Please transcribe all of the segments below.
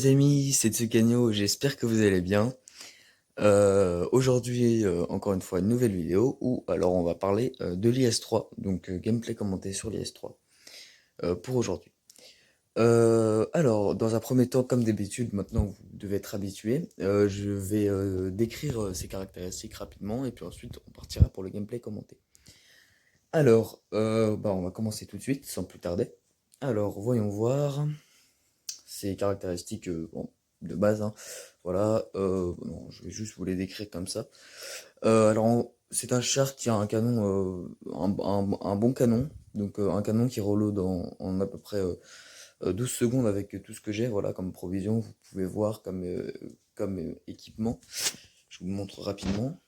les amis, c'est Tsukano, j'espère que vous allez bien. Aujourd'hui, encore une fois, une nouvelle vidéo où alors on va parler de l'IS3, donc gameplay commenté sur l'IS3 pour aujourd'hui. Alors, dans un premier temps, comme d'habitude, maintenant vous devez être habitué, je vais décrire ses caractéristiques rapidement et puis ensuite on partira pour le gameplay commenté. Alors, on va commencer tout de suite, sans plus tarder. Alors, voyons voir. Ses caractéristiques bon, de base, hein. Voilà, non, je vais juste vous les décrire comme ça. C'est un char qui a un canon, un bon canon, donc un canon qui reload en à peu près 12 secondes avec tout ce que j'ai, voilà, comme provision, vous pouvez voir comme équipement. Je vous montre rapidement.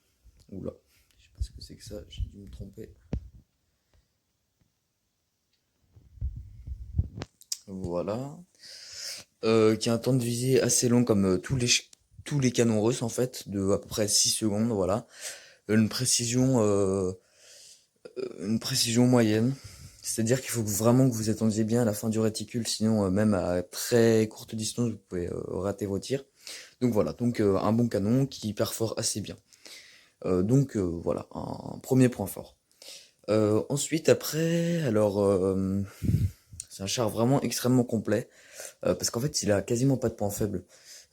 Oula, je sais pas ce que c'est que ça, j'ai dû me tromper. Voilà. Qui a un temps de visée assez long comme tous les canons russes en fait, de à peu près 6 secondes, voilà. Une précision, euh, une précision moyenne. C'est-à-dire qu'il faut vraiment que vous attendiez bien à la fin du réticule, sinon même à très courte distance, vous pouvez rater vos tirs. Donc voilà, donc un bon canon qui perfore assez bien. Voilà, un premier point fort. Ensuite, après, c'est un char vraiment extrêmement complet. Parce qu'en fait, il a quasiment pas de points faibles.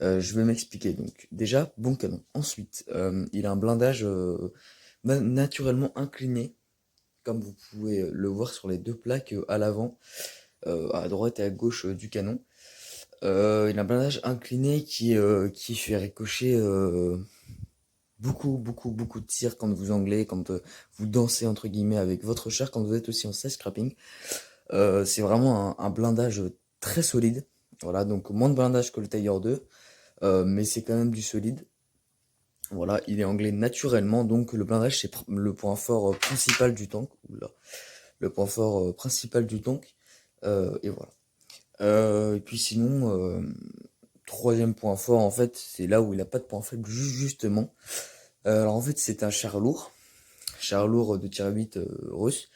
Je vais m'expliquer. Donc, déjà, bon canon. Ensuite, il a un blindage naturellement incliné, comme vous pouvez le voir sur les deux plaques à l'avant, à droite et à gauche du canon. Il a un blindage incliné qui fait ricocher beaucoup de tirs quand vous anglais, quand vous dansez entre guillemets avec votre char, quand vous êtes aussi en side scrapping. C'est vraiment un blindage très solide. Voilà, donc moins de blindage que le Tiger 2, mais c'est quand même du solide. Voilà, il est anglais naturellement, donc le blindage c'est le point fort principal du tank. Oula, le point fort principal du tank. Et voilà. Et puis sinon, troisième point fort, en fait, c'est là où il a pas de point faible, justement. Alors en fait, c'est un char lourd de tir 8 russe.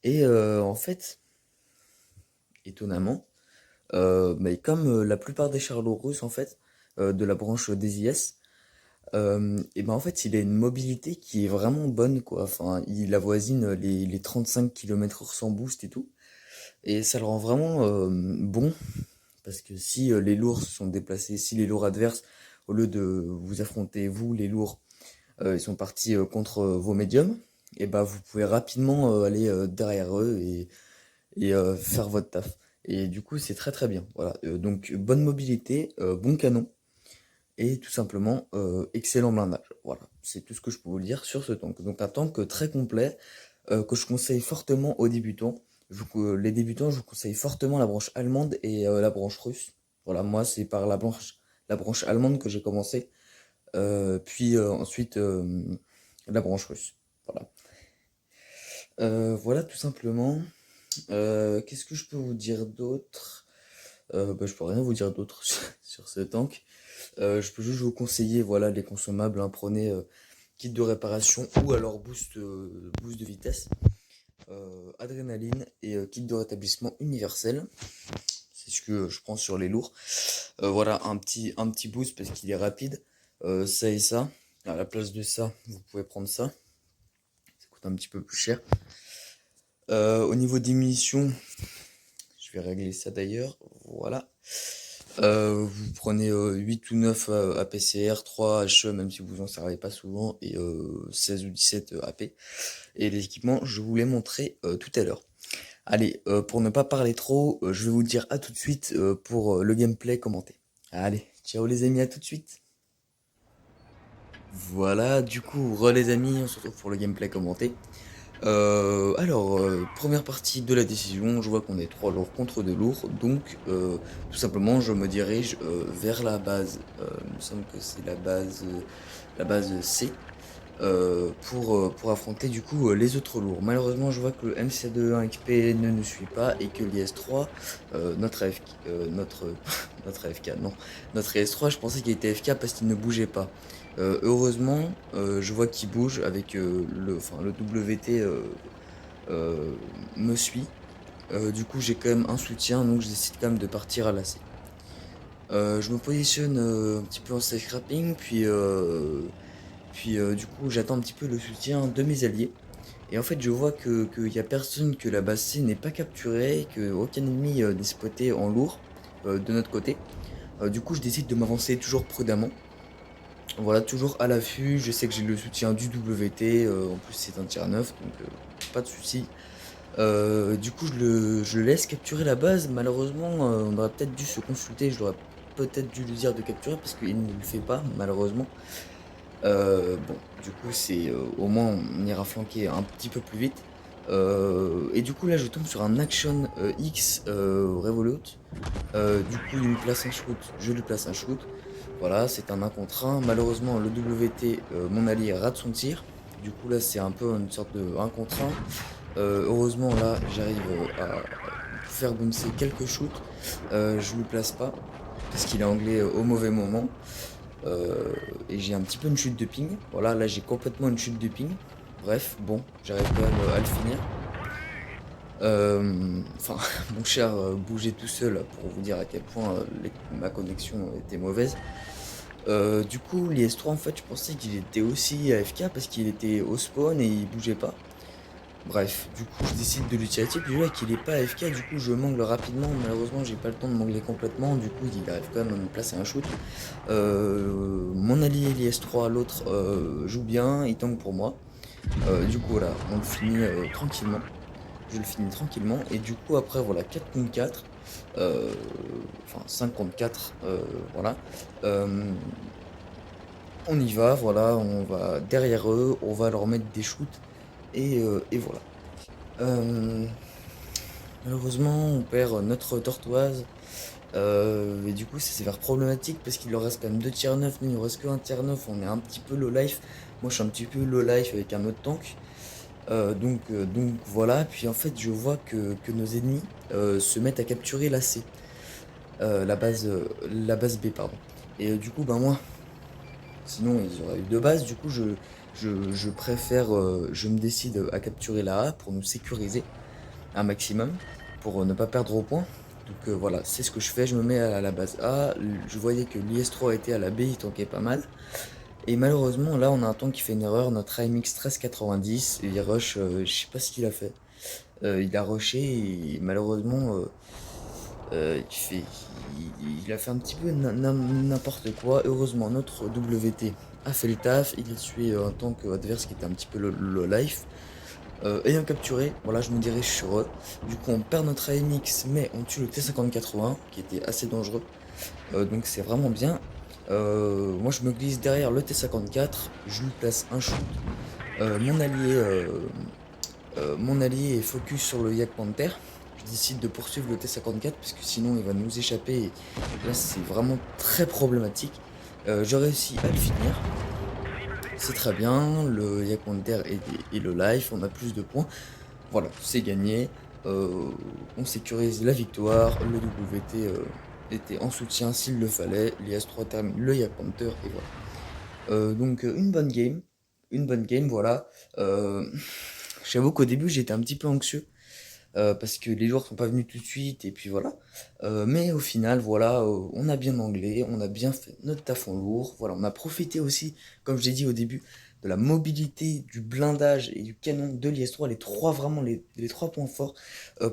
Et en fait, étonnamment, mais comme la plupart des chars lourds russes, en fait, de la branche des IS, et ben en fait, il a une mobilité qui est vraiment bonne, quoi. Enfin, il avoisine les 35 km/h sans boost et tout. Et ça le rend vraiment bon, parce que si les lourds se sont déplacés, si les lourds adverses, au lieu de vous affronter, vous, les lourds, ils sont partis contre vos médiums, et ben vous pouvez rapidement aller derrière eux et faire votre taf. Et du coup, c'est très très bien. Voilà. Donc, bonne mobilité, bon canon. Et tout simplement, excellent blindage. Voilà, c'est tout ce que je peux vous dire sur ce tank. Donc un tank très complet, que je conseille fortement aux débutants. Les débutants, je vous conseille fortement la branche allemande et la branche russe. Voilà, moi c'est par la branche allemande que j'ai commencé, puis ensuite la branche russe. Voilà. Voilà tout simplement. Qu'est-ce que je peux vous dire d'autre? Je peux rien vous dire d'autre sur ce tank. Je peux juste vous conseiller, voilà, les consommables, hein, prenez kit de réparation ou alors boost de vitesse, adrénaline et kit de rétablissement universel. C'est ce que je prends sur les lourds. Voilà, un petit boost parce qu'il est rapide. Ça et ça. À la place de ça, vous pouvez prendre ça. Ça coûte un petit peu plus cher. Au niveau des munitions, je vais régler ça d'ailleurs. Voilà. Vous prenez 8 ou 9 APCR, 3 HE, même si vous en servez pas souvent, et 16 ou 17 AP. Et les équipements, je vous les montrer tout à l'heure. Allez, pour ne pas parler trop, je vais vous dire à tout de suite pour le gameplay commenté. Allez, ciao les amis, à tout de suite. Voilà, du coup, les amis, on se retrouve pour le gameplay commenté. Première partie de la décision, je vois qu'on est 3 lourds contre 2 lourds, donc tout simplement je me dirige vers la base, il me semble que c'est la base C, pour affronter du coup les autres lourds. Malheureusement je vois que le MC21 XP ne nous suit pas et que l'IS3, notre AFK, notre AFK, non, notre IS3 je pensais qu'il était AFK parce qu'il ne bougeait pas. Heureusement, je vois qu'il bouge avec le WT euh, me suit. Du coup, j'ai quand même un soutien, donc je décide quand même de partir à l'AC. Je me positionne un petit peu en side scrapping, puis du coup j'attends un petit peu le soutien de mes alliés. Et en fait je vois qu'il y a personne, que la base C n'est pas capturée, qu'aucun ennemi n'est spoté en lourd de notre côté. Du coup je décide de m'avancer toujours prudemment. Voilà, toujours à l'affût, je sais que j'ai le soutien du WT, en plus c'est un tir 9, donc pas de souci. Du coup, je le laisse capturer la base. Malheureusement, on aurait peut-être dû se consulter. Je l'aurais peut-être dû lui dire de capturer parce qu'il ne le fait pas, malheureusement. Bon, du coup, c'est au moins on ira flanquer un petit peu plus vite. Et du coup, là, je tombe sur un Action X Revolut. Du coup, il me place un shoot, je lui place un shoot. Voilà, c'est un 1 contre 1. Malheureusement, le WT, mon allié, rate son tir. Du coup, là, c'est un peu une sorte de 1 contre 1. Heureusement, là, j'arrive à faire bouncer quelques shoots. Je lui place pas, parce qu'il est anglais au mauvais moment. Et j'ai un petit peu une chute de ping. Voilà, là, j'ai complètement une chute de ping. Bref, bon, j'arrive quand même à le finir. Enfin, mon cher bougeait tout seul pour vous dire à quel point ma connexion était mauvaise. Du coup, l'IS-3, en fait, je pensais qu'il était aussi AFK parce qu'il était au spawn et il bougeait pas. Bref, du coup, je décide de l'utiliser. Puis là, qu'il est pas AFK, du coup, je mangle rapidement. Malheureusement, j'ai pas le temps de mangler complètement. Du coup, il arrive quand même à me placer un shoot. Mon allié l'IS-3, l'autre, joue bien, il tank pour moi. Du coup, voilà, on le finit tranquillement. Je le finis tranquillement. Et du coup, après, voilà, 4 contre 4. Enfin, 5 contre 4. Voilà. Euh, on y va, voilà, on va derrière eux, on va leur mettre des shoots. Et voilà. Euh, Malheureusement, on perd notre tortoise. Et du coup, ça s'avère problématique parce qu'il leur reste quand même 2 tiers 9. Nous, il nous reste que un tiers 9. On est un petit peu low life. Moi, je suis un petit peu low life avec un autre tank. Donc voilà. Puis en fait, je vois que nos ennemis se mettent à capturer la C. La base B, pardon. Et du coup, ben moi, sinon ils auraient eu deux bases. Du coup, je préfère, je me décide à capturer la A pour nous sécuriser un maximum pour ne pas perdre au point. Donc voilà, c'est ce que je fais, je me mets à la base A. Je voyais que l'IS-3 était à la B, il tankait pas mal. Et malheureusement, là, on a un tank qui fait une erreur, notre AMX 1390, et il rush, je sais pas ce qu'il a fait. Il a rushé et malheureusement, il a fait un petit peu n'importe quoi. Heureusement, notre WT a fait le taf, il a tué un tank adverse qui était un petit peu le life. Ayant capturé, voilà, je me dirige sur eux. Du coup, on perd notre AMX, mais on tue le T5080, qui était assez dangereux. Donc c'est vraiment bien. Moi, je me glisse derrière le T54, je lui place un shoot. Mon allié est focus sur le Yak Panther. Je décide de poursuivre le T54 parce que sinon il va nous échapper. Et là, c'est vraiment très problématique. Je réussis à le finir. C'est très bien, le Yak Panther et le life, on a plus de points. Voilà, c'est gagné. On sécurise la victoire. Le WT était en soutien s'il le fallait. L'IS-3 termine le Yak Panther et voilà. Donc une bonne game. Une bonne game, voilà. Euh, J'avoue qu'au début j'étais un petit peu anxieux parce que les joueurs sont pas venus tout de suite et puis voilà. Mais au final, voilà, on a bien anglais, on a bien fait notre taf en lourd. Voilà, on a profité aussi, comme je l'ai dit au début, de la mobilité, du blindage et du canon de l'IS-3, les trois vraiment les trois points forts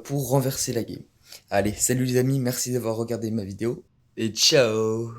pour renverser la game. Allez, salut les amis, merci d'avoir regardé ma vidéo et ciao.